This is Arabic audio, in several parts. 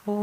هذا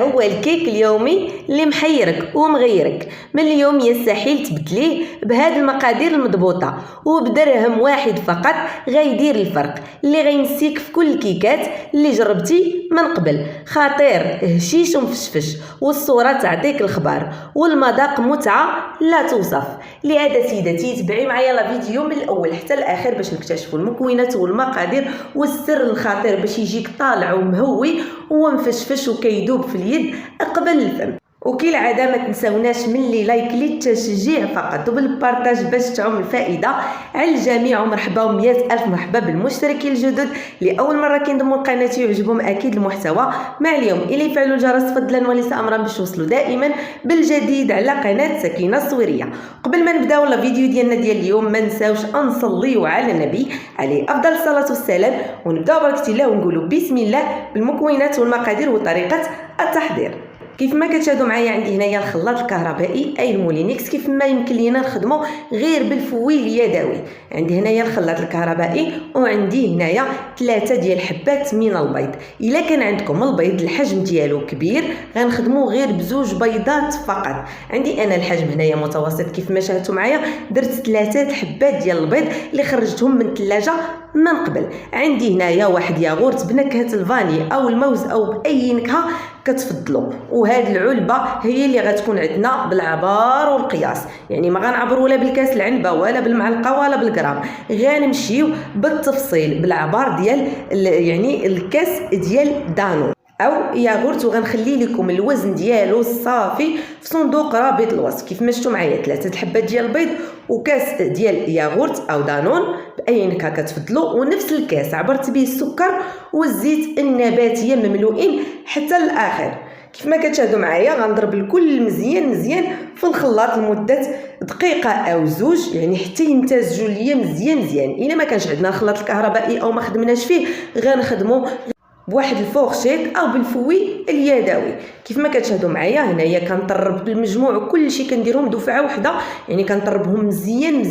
هو الكيك اليومي اللي محيرك ومغيرك. من اليوم يستحيل تبدليه بهذه المقادير المضبوطه، وبدرهم واحد فقط غيدير الفرق اللي غينسيك في كل الكيكات اللي جربتي من قبل. خطير، هشيش ومفشفش، والصوره تعطيك الخبر، والمذاق متعه لا توصف. لهذا سيدتي تبعي معايا الفيديو من الاول حتى الاخر باش نكتشفوا المكونات والمقادير والسر الخطير باش يجيك طالع ومهوي ومفشفش وكيدوب في اليد قبل الفم. وكالعاده ما تنساوناش من لي لايك للتشجيع فقط وبالبارطاج باش تعم الفائده على الجميع. ومرحبا و100 الف مرحبا بالمشتركين الجدد اللي اول مره كينضموا لقناتي ويعجبهم اكيد المحتوى. مع اليوم الى يفعلوا الجرس فضلا وليس امرا باش توصلوا دائما بالجديد على قناه سكينه الصويريه. قبل ما نبداو الفيديو ديالنا ديال اليوم ما نساوش نصليو على النبي عليه افضل الصلاه والسلام، ونبداو بركه الله ونقولوا بسم الله بالمكونات والمقادير وطريقه التحضير. كيف ما كتشاهدوا معايا عندي هنايا الخلاط الكهربائي اي المولينكس، كيف ما يمكن لينا نخدموا غير بالفوي اليدوي. عندي هنايا الخلاط الكهربائي وعندي هنايا 3 ديال الحبات من البيض. الا كان عندكم البيض الحجم ديالو كبير غنخدموا غير بزوج بيضات فقط. عندي انا الحجم هنايا متوسط كيف ما شاهدتوا معايا، درت 3 حبات ديال البيض اللي خرجتهم من الثلاجه من قبل. عندي هنايا واحد ياغورت بنكهه الفاني او الموز او باي نكهه كتفضلوا، وهذه العلبه هي اللي غتكون عندنا بالعبار والقياس، يعني ما غنعبروا ولا بالكاس العنبه ولا بالمعلقه ولا بالغرام، غنمشيو بالتفصيل بالعبار ديال يعني الكاس ديال دانون او ياغورت. وغنخلي لكم الوزن ديالو الصافي في صندوق رابط الوصف. كيف ما شفتوا معايا 3 حبات ديال البيض وكاس ديال ياغورت او دانون باي نكهه كتفضلوا، ونفس الكاس عبرت به السكر والزيت النباتيه مملوئين حتى الاخر. كيف ما كتشاهدوا معايا غنضرب الكل مزيان في الخلاط لمده دقيقه او زوج، يعني حتى يمتزجوا ليا مزيان. الا ما كانش عندنا الخلاط الكهربائي او ما خدمناش فيه غنخدموا بواحد الفورشيت او بالفوي اليدوي. كيف ما كتشاهدوا معايا هنايا كنطرب بالمجموع كل شيء كنديرهم دفعه واحده، يعني كنطربهم مزيان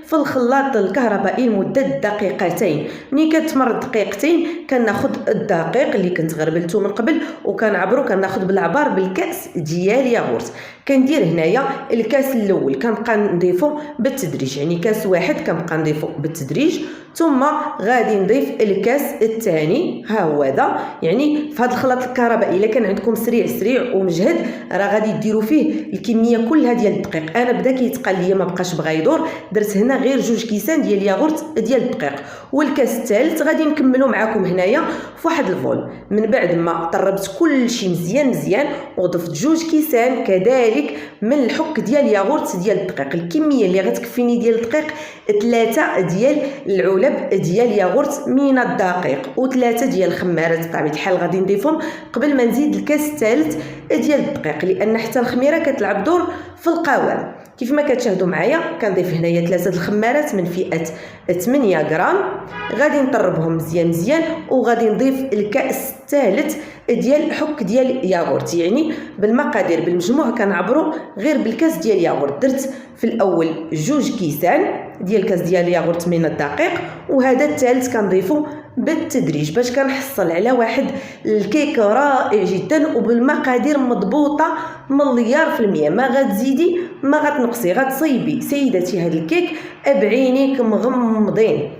في الخلاط الكهربائي لمده دقيقتين. ملي كتمر دقيقتين كناخذ الدقيق اللي كنت غربلته من قبل وكنعبرو كناخذ بالعبار بالكاس ديال ياغورت. كندير هنايا الكاس الاول كنبقى نضيفو بالتدريج، يعني كاس واحد كنبقى نضيفو بالتدريج، ثم غادي نضيف الكاس الثاني ها هو هذا. يعني في هذا الخلاط الكهربائي الا كان عندكم سريع ومجهد راه غادي ديروا فيه الكميه كلها ديال الدقيق. انا بدا كيتقال ليا ما بقاش بغا يدور، درت هنا غير 2 كيسان ديال الياغورت ديال الدقيق. والكاس الثالث غادي نكملوا معكم هنايا في واحد الفول. من بعد ما طربت كل شيء مزيان وضفت 2 كيسان كذلك من الحك ديال الياغورت ديال الدقيق. الكميه اللي غتكفيني ديال الدقيق 3 ديال العلب ديال الياغورت من الدقيق و3 ديال الخمارات بطبيعه الحال غادي نضيفهم قبل ما نزيد الكاس الثالث ديال الدقيق، لان حتى الخميره كتلعب دور في القوام. كيف ما كتشاهدوا معايا كنضيف هنايا 3 الخمارات من فئه 8 غرام، غادي نطربهم مزيان وغادي نضيف الكاس الثالث ديال حك ديال ياغورت. يعني بالمقادير بالمجموع كنعبروا غير بالكاس ديال ياغورت. درت في الاول 2 كيسان ديال الكاس ديال الياغورت من الدقيق، وهذا الثالث كنضيفو بالتدريج باش كنحصل على واحد الكيك رائع جدا وبالمقادير مضبوطه مليار في المية. ما غتزيدي ما غتنقصي، غتصيبي سيدتي هذا الكيك بعينيك مغمضين.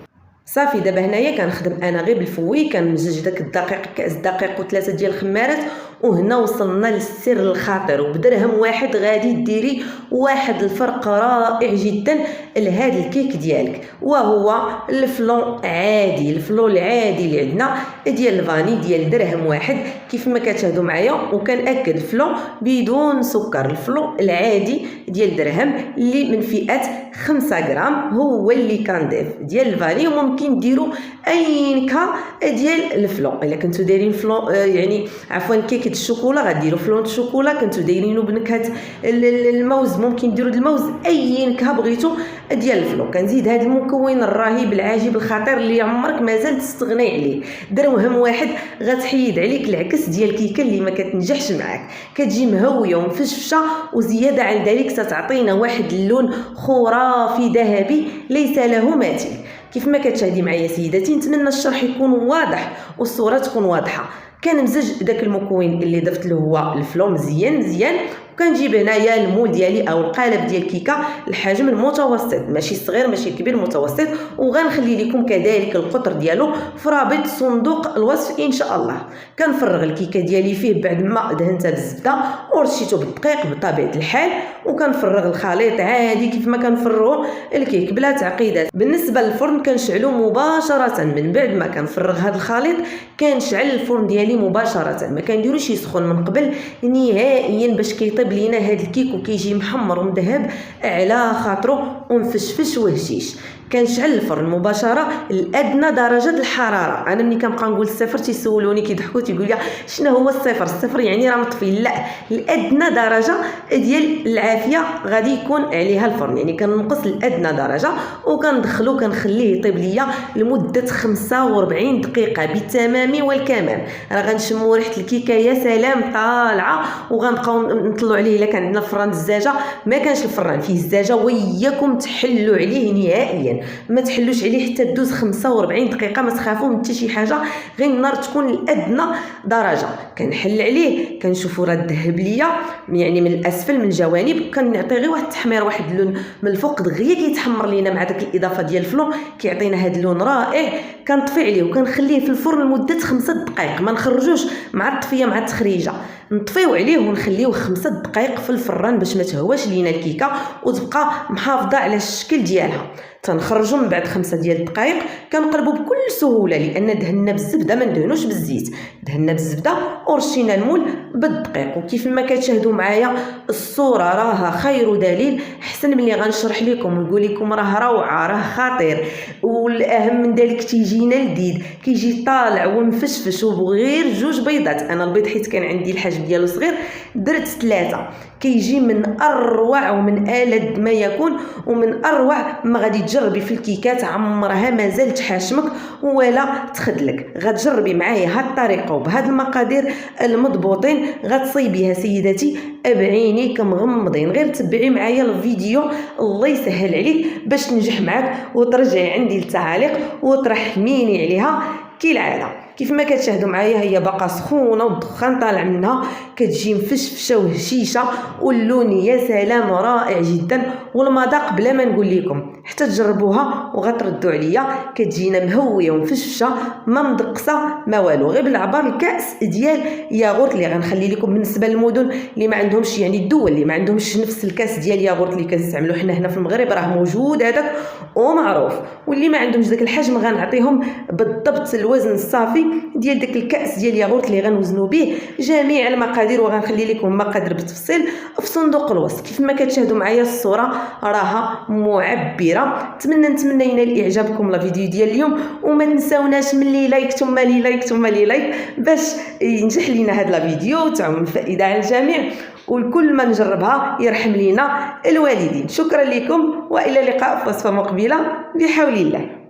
صافي دابا هنايا كنخدم انا غير بالفوي، كنمزج داك الدقيق كاس الدقيق و3 ديال الخمارات، وهنا وصلنا للسر الخطير. وبدرهم واحد غادي ديري واحد الفرق رائع جدا لهذا الكيك ديالك، وهو الفلون عادي، الفلون العادي اللي عندنا ديال الفاني ديال درهم واحد. كيف ما كتشاهدوا معايا وكنأكد فلون بدون سكر، الفلون العادي ديال درهم اللي من فئه 5 غرام هو اللي كنضيف ديال الفاني. وممكن ديروا اي نكهه ديال الفلون الا كنتو دايرين فلون يعني عفوا كيك كيكه الشوكولا غديروا فلون الشوكولا، كنتو دايرينو بنكهه الموز، ممكن ديروا الموز اي نكهه بغيتو ديال الفلو. كنزيد هذا المكون الرهيب العجيب الخطير اللي عمرك مازال تستغني عليه. درهم واحد غتحيد عليك العكس ديال الكيكه اللي ما كتنجحش معاك، كتجي مهويه ومفشفشه، وزياده على ذلك ستعطينا واحد اللون خرافي ذهبي ليس له مثيل. كيف ما كتشاهدي معايا سيداتي، نتمنى الشرح يكون واضح والصوره تكون واضحه. كنمزج داك المكون اللي ضفت له هو الفلو مزيان، وكنجيب هنايا المول ديالي او القالب ديال الكيكه الحجم المتوسط، ماشي صغير ماشي كبير، متوسط. وغنخلي لكم كذلك القطر ديالو في رابط صندوق الوصف ان شاء الله. كنفرغ الكيكه ديالي فيه بعد ما دهنتها بالزبده ورشيته بالدقيق بطبيعه الحال، وكنفرغ الخليط عادي كيف ما كنفرغوا الكيك بلا تعقيدات. بالنسبه للفرن كنشعلو مباشره من بعد ما كنفرغ هذا الخليط، كنشعل الفرن ديالي مباشره، ما كنديروش يسخن من قبل نهائيا باش كيطيب لينا هذا الكيك وكيجي محمر ومذهب على خاطرو ومفشفش وهشيش. كنشعل الفرن مباشره لادنى درجه الحراره. انا ملي كنبقى نقول الصفر تيسولوني كيضحكوا تيقول لي شنو هو الصفر؟ الصفر يعني راه مطفي. لا، لادنى درجه ديال العافيه غادي يكون عليها الفرن، يعني كننقص لادنى درجه وكندخلو كنخليه يطيب ليا لمده 45 دقيقه بالتمام والكمال. راه غنشمو ريحه الكيكه يا سلام طالعه، وغنبقاو نطلعوا عليه. الا كان عندنا الفران الزجاجه، ما كانش الفران فيه الزجاجه، وياكم تحلوا عليه نهائيا، ما تحلوش عليه حتى دوز 45 دقيقه، ما تخافوا من حتى شي حاجه، غير النار تكون لادنى درجه. كنحل عليه كنشوفوا راه ذهب ليا يعني من الاسفل من الجوانب، كنعطي غير واحد التحمير، واحد اللون من الفوق دغيا كيتحمر لينا مع داك الاضافه ديال الفلو، كيعطينا هذا اللون رائع. كنطفي عليه وكنخليه في الفرن لمده 5 دقائق، ما نخرجوش مع الطفيه مع التخريجه، نطفيو عليه ونخليوه 5 دقائق في الفران باش ما تهواش لينا الكيكه وتبقى محافظه على الشكل ديالها. تنخرجوا من بعد 5 ديال الدقائق، كنقلبوا بكل سهوله لان دهنا بالزبده، ما ندهنوش بالزيت، دهنا بالزبده ورشينا المول بالدقيق. وكيف ما كتشاهدوا معايا الصوره راها خير دليل، احسن ملي غنشرح لكم ونقول لكم راه روعه راه خطير. والاهم من ذلك تيجينا لذيذ، كيجي طالع ومفشفش وبغير 2 بيضات. انا البيض حيت كان عندي الحجم ديالو صغير درت 3، كيجي من اروع ومن ألذ ما يكون، ومن اروع ما غادي تجربي في الكيكات. عمرها ما زالت حاشمك ولا تخدلك. غتجربي معايا هاد الطريقه وبهاد المقادير المضبوطين، غتصيبيها سيداتي بعينيك مغمضين. غير تبعي معايا الفيديو، الله يسهل عليك باش تنجح معاك وترجعي عندي التعاليق وترحميني عليها كالعاده. كيف ما كتشاهدوا معايا هي باقا سخونه والدخان طالع منها، كتجي مفشفشه وهشيشه، واللون يا سلام رائع جدا، والمذاق بلا ما نقول لكم حتى تجربوها وغتردوا عليا. كتجينا مهويه ومفشفشه ما مدقسه ما والو، غير بالعبار الكاس ديال ياغورت اللي غنخلي لكم. بالنسبه للمدن اللي ما عندهمش، يعني الدول اللي ما عندهمش نفس الكاس ديال ياغورت اللي كنستعملوه حنا هنا في المغرب، راه موجود هذاك ومعروف. واللي ما عندهمش داك الحجم غنعطيهم بالضبط الوزن الصافي ديال داك الكاس ديال ياغورت اللي غنوزنوا به جميع المقادير، وغنخلي لكم المقادير بالتفصيل في صندوق الوصف. كيف ما كتشاهدوا معايا الصوره راها معبره. نتمنى ينال اعجابكم الفيديو ديال اليوم، وما تنساوناش من لي لايك ثم لي لايك باش ينجح لينا هذا الفيديو وتعم الفائده على الجميع، والكل ما نجربها يرحم لينا الوالدين. شكرا لكم والى اللقاء في وصفه مقبله بحول الله.